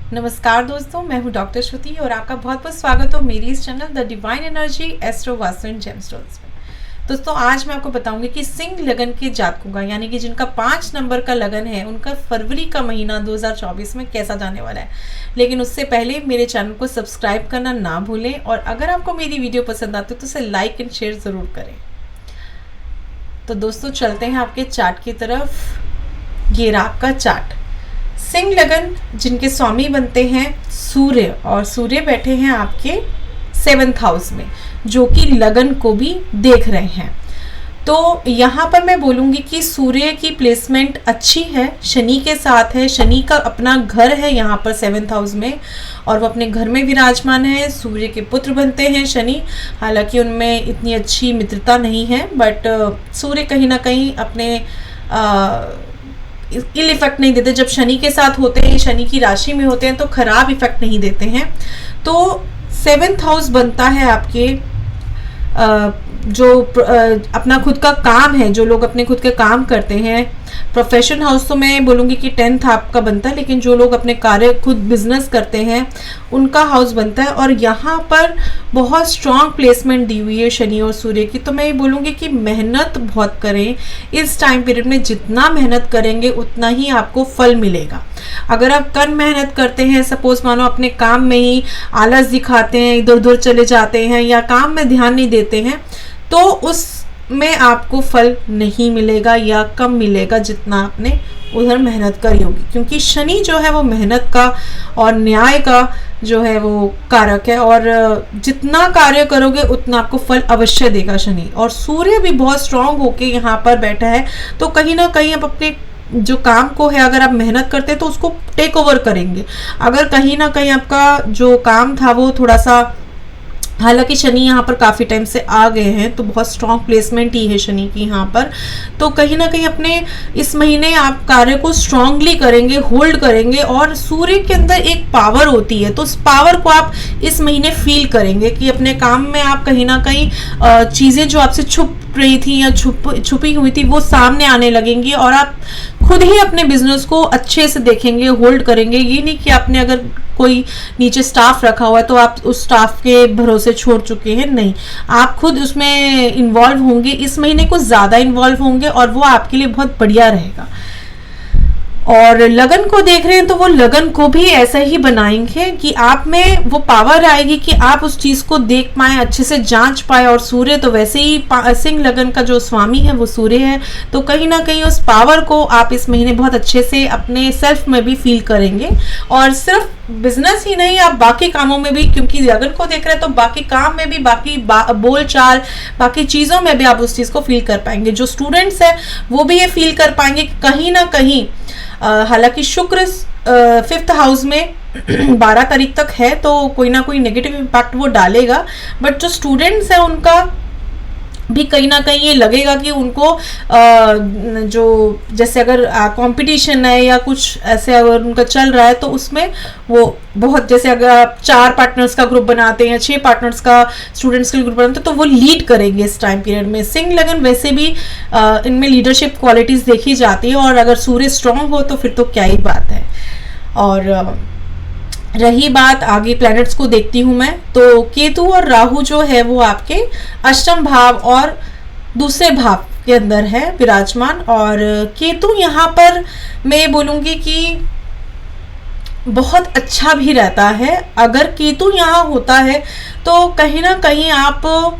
नमस्कार दोस्तों, मैं हूं डॉक्टर श्रुति और आपका बहुत बहुत स्वागत हो मेरी इस channel the divine energy astro vastu and gemstones में। दोस्तों, आज मैं आपको बताऊंगी कि सिंह लगन के जातकों का, यानी कि जिनका 5 नंबर का लगन है, उनका फरवरी का महीना 2024 में कैसा जाने वाला है। लेकिन उससे पहले मेरे चैनल को सब्सक्राइब करना ना भूलें और अगर आपको मेरी वीडियो पसंद आती है तो उसे लाइक एंड शेयर ज़रूर करें। तो दोस्तों, चलते हैं आपके चार्ट की तरफ। ये रहा आपका चार्ट। सिंह लगन जिनके स्वामी बनते हैं सूर्य, और सूर्य बैठे हैं आपके 7th हाउस में, जो कि लगन को भी देख रहे हैं। तो यहाँ पर मैं बोलूँगी कि सूर्य की प्लेसमेंट अच्छी है, शनि के साथ है। शनि का अपना घर है यहाँ पर 7th हाउस में, और वो अपने घर में विराजमान है। सूर्य के पुत्र बनते हैं शनि, हालांकि उनमें इतनी अच्छी मित्रता नहीं है, बट सूर्य कहीं ना कहीं अपने इल इफेक्ट नहीं देते। जब शनि के साथ होते हैं, शनि की राशि में होते हैं, तो खराब इफेक्ट नहीं देते हैं। तो 7th हाउस बनता है आपके जो अपना खुद का काम है, जो लोग अपने खुद के काम करते हैं। प्रोफेशन हाउस तो मैं बोलूँगी कि 10th आपका बनता है, लेकिन जो लोग अपने कार्य खुद बिजनेस करते हैं उनका हाउस बनता है। और यहाँ पर बहुत स्ट्रांग प्लेसमेंट दी हुई है शनि और सूर्य की। तो मैं ये बोलूँगी कि मेहनत बहुत करें इस टाइम पीरियड में। जितना मेहनत करेंगे उतना ही आपको फल मिलेगा। अगर आप कम मेहनत करते हैं, सपोज मानो अपने काम में ही आलस दिखाते हैं, इधर उधर चले जाते हैं या काम में ध्यान नहीं देते हैं, तो उसमें आपको फल नहीं मिलेगा या कम मिलेगा जितना आपने उधर मेहनत करी होगी। क्योंकि शनि जो है वो मेहनत का और न्याय का जो है वो कारक है, और जितना कार्य करोगे उतना आपको फल अवश्य देगा शनि। और सूर्य भी बहुत स्ट्रांग होके यहाँ पर बैठा है, तो कहीं ना कहीं आप अपने जो काम को है, अगर आप मेहनत करते हैं तो उसको टेक ओवर करेंगे। अगर कहीं ना कहीं आपका जो काम था वो थोड़ा सा, हालांकि शनि यहाँ पर काफ़ी टाइम से आ गए हैं, तो बहुत स्ट्रांग प्लेसमेंट ही है शनि की यहाँ पर। तो कहीं ना कहीं अपने इस महीने आप कार्य को स्ट्रांगली करेंगे, होल्ड करेंगे। और सूर्य के अंदर एक पावर होती है, तो उस पावर को आप इस महीने फील करेंगे कि अपने काम में आप कहीं ना कहीं चीज़ें जो आपसे छुप रही थी या छुपी हुई थी वो सामने आने लगेंगी, और आप खुद ही अपने बिजनेस को अच्छे से देखेंगे, होल्ड करेंगे। ये नहीं कि आपने अगर कोई नीचे स्टाफ रखा हुआ है तो आप उस स्टाफ के भरोसे छोड़ चुके हैं, नहीं, आप खुद उसमें इन्वॉल्व होंगे। इस महीने कुछ ज़्यादा इन्वॉल्व होंगे और वो आपके लिए बहुत बढ़िया रहेगा। और लगन को देख रहे हैं तो वो लगन को भी ऐसा ही बनाएंगे कि आप में वो पावर आएगी कि आप उस चीज़ को देख पाएँ, अच्छे से जांच पाए। और सूर्य तो वैसे ही सिंह लगन का जो स्वामी है वो सूर्य है, तो कहीं ना कहीं उस पावर को आप इस महीने बहुत अच्छे से अपने सेल्फ में भी फील करेंगे। और सिर्फ बिजनेस ही नहीं, आप बाकी कामों में भी, क्योंकि लगन को देख रहे हैं तो बाकी काम में भी, बाकी बोल चाल, बाकी चीज़ों में भी आप उस चीज़ को फील कर पाएंगे। जो स्टूडेंट्स हैं वो भी ये फील कर पाएंगे कि कहीं ना कहीं, हालांकि शुक्र 5th हाउस में 12 तारीख तक है, तो कोई ना कोई नेगेटिव इम्पैक्ट वो डालेगा। बट जो स्टूडेंट्स हैं उनका भी कहीं ना कहीं ये लगेगा कि उनको जो जैसे अगर कंपटीशन है या कुछ ऐसे अगर उनका चल रहा है, तो उसमें वो बहुत, जैसे अगर आप 4 पार्टनर्स का ग्रुप बनाते हैं, 6 पार्टनर्स का स्टूडेंट्स के ग्रुप बनाते हैं, तो वो लीड करेंगे इस टाइम पीरियड में। सिंह लगन वैसे भी इनमें लीडरशिप क्वालिटीज़ देखी जाती है, और अगर सूर्य स्ट्रांग हो तो फिर तो क्या ही बात है। और रही बात आगे प्लैनेट्स को देखती हूँ मैं, तो केतु और राहु जो है वो आपके अष्टम भाव और दूसरे भाव के अंदर है विराजमान। और केतु यहाँ पर मैं बोलूँगी कि बहुत अच्छा भी रहता है। अगर केतु यहाँ होता है तो कहीं ना कहीं आप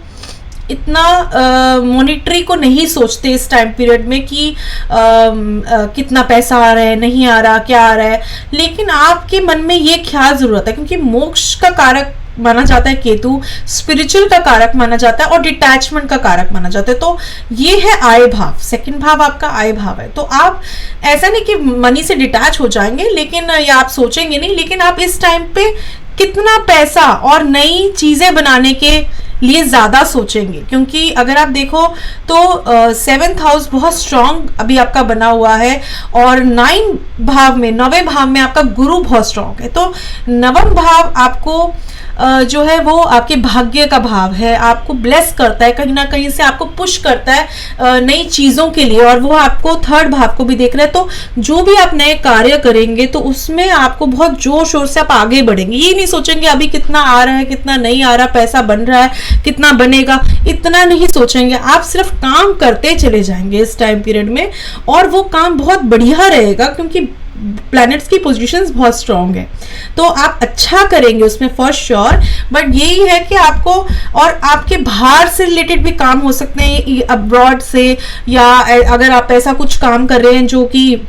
इतना मॉनिटरी को नहीं सोचते इस टाइम पीरियड में कि कितना पैसा आ रहा है, नहीं आ रहा, क्या आ रहा है। लेकिन आपके मन में ये ख्याल जरूर आता है, क्योंकि मोक्ष का कारक माना जाता है केतु, स्पिरिचुअल का कारक माना जाता है और डिटैचमेंट का कारक माना जाता है। तो ये है आय भाव, 2nd भाव आपका आय भाव है। तो आप ऐसा नहीं कि मनी से डिटैच हो जाएंगे, लेकिन या आप सोचेंगे नहीं, लेकिन आप इस टाइम पे कितना पैसा और नई चीजें बनाने के लिए ज़्यादा सोचेंगे। क्योंकि अगर आप देखो तो 7th हाउस बहुत स्ट्रांग अभी आपका बना हुआ है, और 9वें भाव में आपका गुरु बहुत स्ट्रांग है। तो 9वां भाव आपको जो है वो आपके भाग्य का भाव है, आपको ब्लेस करता है, कहीं ना कहीं से आपको पुश करता है नई चीज़ों के लिए, और वो आपको थर्ड भाव को भी देख रहा है। तो जो भी आप नए कार्य करेंगे तो उसमें आपको बहुत जोर शोर से आप आगे बढ़ेंगे। ये नहीं सोचेंगे अभी कितना आ रहा है कितना नहीं आ रहा, पैसा बन रहा है कितना बनेगा, इतना नहीं सोचेंगे। आप सिर्फ काम करते चले जाएंगे इस टाइम पीरियड में, और वो काम बहुत बढ़िया रहेगा क्योंकि प्लैनेट्स की पोजीशंस बहुत स्ट्रांग है, तो आप अच्छा करेंगे उसमें फॉर श्योर। बट यही है कि आपको, और आपके बाहर से रिलेटेड भी काम हो सकते हैं, अब्रॉड से, या अगर आप ऐसा कुछ काम कर रहे हैं जो कि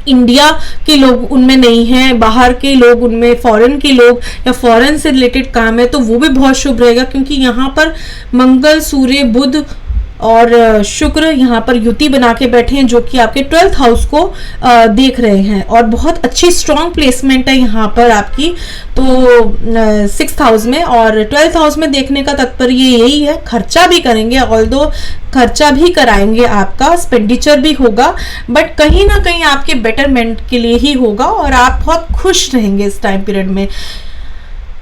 इंडिया के लोग उनमें नहीं हैं, बाहर के लोग उनमें, फॉरेन के लोग या फॉरेन से रिलेटेड काम है, तो वो भी बहुत शुभ रहेगा क्योंकि यहाँ पर मंगल, सूर्य, बुध और शुक्र यहाँ पर युति बना के बैठे हैं जो कि आपके 12th हाउस को देख रहे हैं, और बहुत अच्छी स्ट्रॉन्ग प्लेसमेंट है यहाँ पर आपकी। तो 6th हाउस में और 12th हाउस में देखने का तात्पर्य यही है, खर्चा भी करेंगे, ऑल्दो खर्चा भी कराएंगे, आपका एक्सपेंडिचर भी होगा, बट कहीं ना कहीं आपके बेटरमेंट के लिए ही होगा और आप बहुत खुश रहेंगे इस टाइम पीरियड में।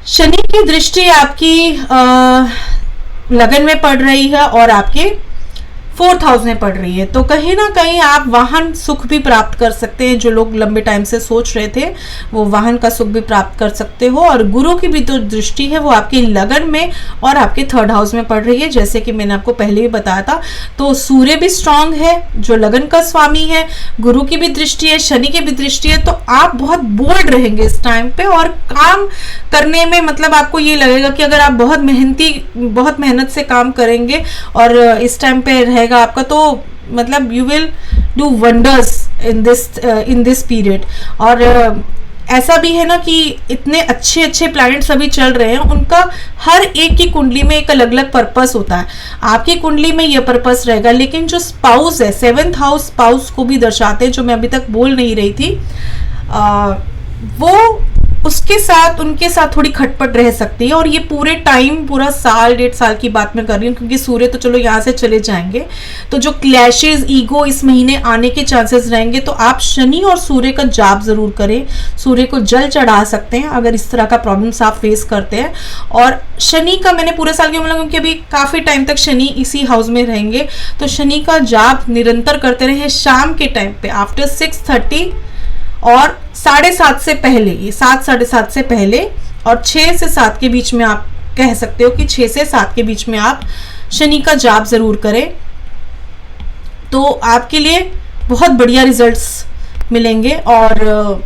शनि की दृष्टि आपकी लगन में पड़ रही है और आपके 4th हाउस में पड़ रही है, तो कहीं ना कहीं आप वाहन सुख भी प्राप्त कर सकते हैं। जो लोग लंबे टाइम से सोच रहे थे वो वाहन का सुख भी प्राप्त कर सकते हो। और गुरु की भी जो दृष्टि है वो आपके लगन में और आपके 3rd हाउस में पड़ रही है, जैसे कि मैंने आपको पहले भी बताया था। तो सूर्य भी स्ट्रांग है जो लगन का स्वामी है, गुरु की भी दृष्टि है, शनि की भी दृष्टि है, तो आप बहुत बोल्ड रहेंगे इस टाइम पे, और काम करने में मतलब आपको ये लगेगा कि अगर आप बहुत मेहनत से काम करेंगे और इस टाइम पे रहेगा आपका, तो मतलब you will do wonders in this period. और ऐसा भी है ना कि इतने अच्छे अच्छे प्लैनेट्स अभी चल रहे हैं, उनका हर एक की कुंडली में एक अलग अलग पर्पस होता है। आपकी कुंडली में यह पर्पस रहेगा, लेकिन जो स्पाउस है 7th हाउस स्पाउस को भी दर्शाते हैं, जो मैं अभी तक बोल नहीं रही थी, वो उसके साथ उनके साथ थोड़ी खटपट रह सकती है। और ये पूरे टाइम, पूरा साल 1.5 साल की बात मैं कर रही हूँ, क्योंकि सूर्य तो चलो यहाँ से चले जाएंगे, तो जो क्लैशेस, ईगो इस महीने आने के चांसेस रहेंगे। तो आप शनि और सूर्य का जाप जरूर करें, सूर्य को जल चढ़ा सकते हैं अगर इस तरह का प्रॉब्लम्स आप फेस करते हैं। और शनि का मैंने पूरे साल क्यों बोला, क्योंकि अभी काफी टाइम तक शनि इसी हाउस में रहेंगे, तो शनि का जाप निरंतर करते रहे शाम के टाइम पे आफ्टर 6:30 और 7:30 से पहले, ये 7 साढ़े 7 से पहले, और 6 से 7 के बीच में आप कह सकते हो कि 6 से 7 के बीच में आप शनि का जाप जरूर करें, तो आपके लिए बहुत बढ़िया रिजल्ट्स मिलेंगे और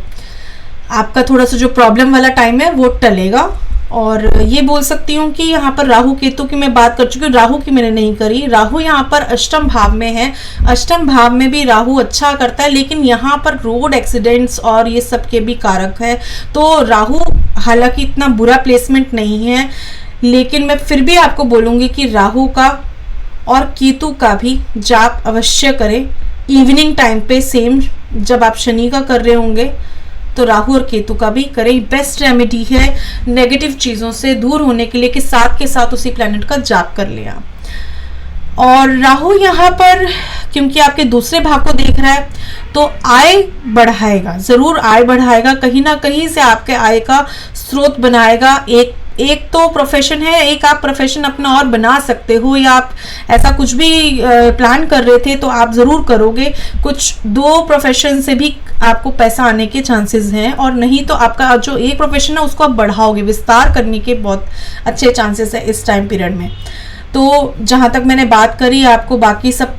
आपका थोड़ा सा जो प्रॉब्लम वाला टाइम है वो टलेगा। और ये बोल सकती हूँ कि यहाँ पर राहु केतु की मैं बात कर चुकी हूँ, राहु की मैंने नहीं करी। राहु यहाँ पर अष्टम भाव में है, अष्टम भाव में भी राहु अच्छा करता है, लेकिन यहाँ पर रोड एक्सीडेंट्स और ये सब के भी कारक है। तो राहु हालांकि इतना बुरा प्लेसमेंट नहीं है, लेकिन मैं फिर भी आपको बोलूँगी कि राहु का और केतु का भी जाप अवश्य करें इवनिंग टाइम पे, सेम जब आप शनि का कर रहे होंगे तो राहु और केतु का भी करें। बेस्ट रेमेडी है नेगेटिव चीज़ों से दूर होने के लिए कि साथ के साथ उसी प्लैनेट का जाप कर लिया। और राहु यहाँ पर क्योंकि आपके दूसरे भाव को देख रहा है, तो आय बढ़ाएगा, जरूर आय बढ़ाएगा, कहीं ना कहीं से आपके आय का स्रोत बनाएगा। एक तो प्रोफेशन है, एक आप प्रोफेशन अपना और बना सकते हो, या आप ऐसा कुछ भी प्लान कर रहे थे तो आप ज़रूर करोगे। कुछ 2 प्रोफेशन से भी आपको पैसा आने के चांसेस हैं, और नहीं तो आपका जो एक प्रोफेशन है उसको आप बढ़ाओगे, विस्तार करने के बहुत अच्छे चांसेस है इस टाइम पीरियड में। तो जहाँ तक मैंने बात करी, आपको बाकी सब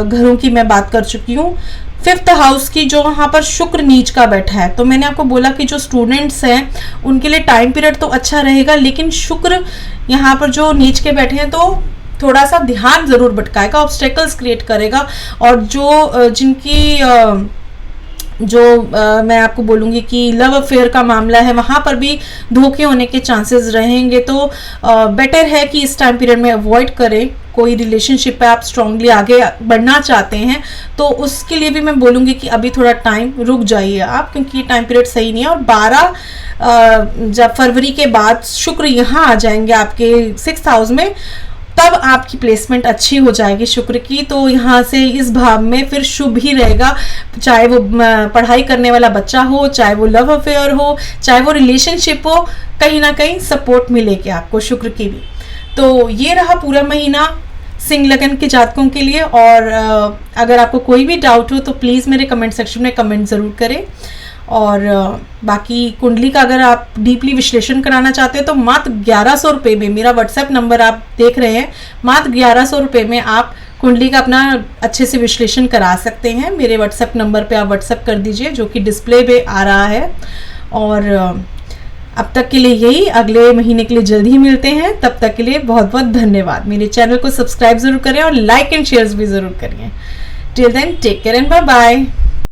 घरों की मैं बात कर चुकी हूँ। 5th हाउस की जो वहाँ पर शुक्र नीच का बैठा है, तो मैंने आपको बोला कि जो स्टूडेंट्स हैं उनके लिए टाइम पीरियड तो अच्छा रहेगा, लेकिन शुक्र यहाँ पर जो नीच के बैठे हैं तो थोड़ा सा ध्यान जरूर भटकाएगा, ऑब्स्टेकल्स क्रिएट करेगा। और जो जिनकी मैं आपको बोलूँगी कि लव अफेयर का मामला है, वहाँ पर भी धोखे होने के चांसेस रहेंगे, तो बेटर है कि इस टाइम पीरियड में अवॉइड करें। कोई रिलेशनशिप पे आप स्ट्रांगली आगे बढ़ना चाहते हैं तो उसके लिए भी मैं बोलूँगी कि अभी थोड़ा टाइम रुक जाइए आप, क्योंकि ये टाइम पीरियड सही नहीं है। और 12 जब फरवरी के बाद शुक्र यहाँ आ जाएंगे आपके 6th हाउस में, तब आपकी प्लेसमेंट अच्छी हो जाएगी शुक्र की। तो यहाँ से इस भाव में फिर शुभ ही रहेगा, चाहे वो पढ़ाई करने वाला बच्चा हो, चाहे वो लव अफेयर हो, चाहे वो रिलेशनशिप हो, कहीं ना कहीं सपोर्ट मिलेगी आपको शुक्र की भी। तो ये रहा पूरा महीना सिंह लगन के जातकों के लिए। और अगर आपको कोई भी डाउट हो तो प्लीज़ मेरे कमेंट सेक्शन में कमेंट ज़रूर करें। और बाकी कुंडली का अगर आप डीपली विश्लेषण कराना चाहते हैं तो मात्र 1100 रुपये में, मेरा व्हाट्सएप नंबर आप देख रहे हैं, मात्र 1100 रुपये में आप कुंडली का अपना अच्छे से विश्लेषण करा सकते हैं। मेरे व्हाट्सएप नंबर पे आप व्हाट्सएप कर दीजिए जो कि डिस्प्ले पे आ रहा है। और अब तक के लिए यही, अगले महीने के लिए जल्द ही मिलते हैं। तब तक के लिए बहुत बहुत धन्यवाद। मेरे चैनल को सब्सक्राइब ज़रूर करें और लाइक एंड शेयर्स भी ज़रूर करिए। Till then take care and bye bye.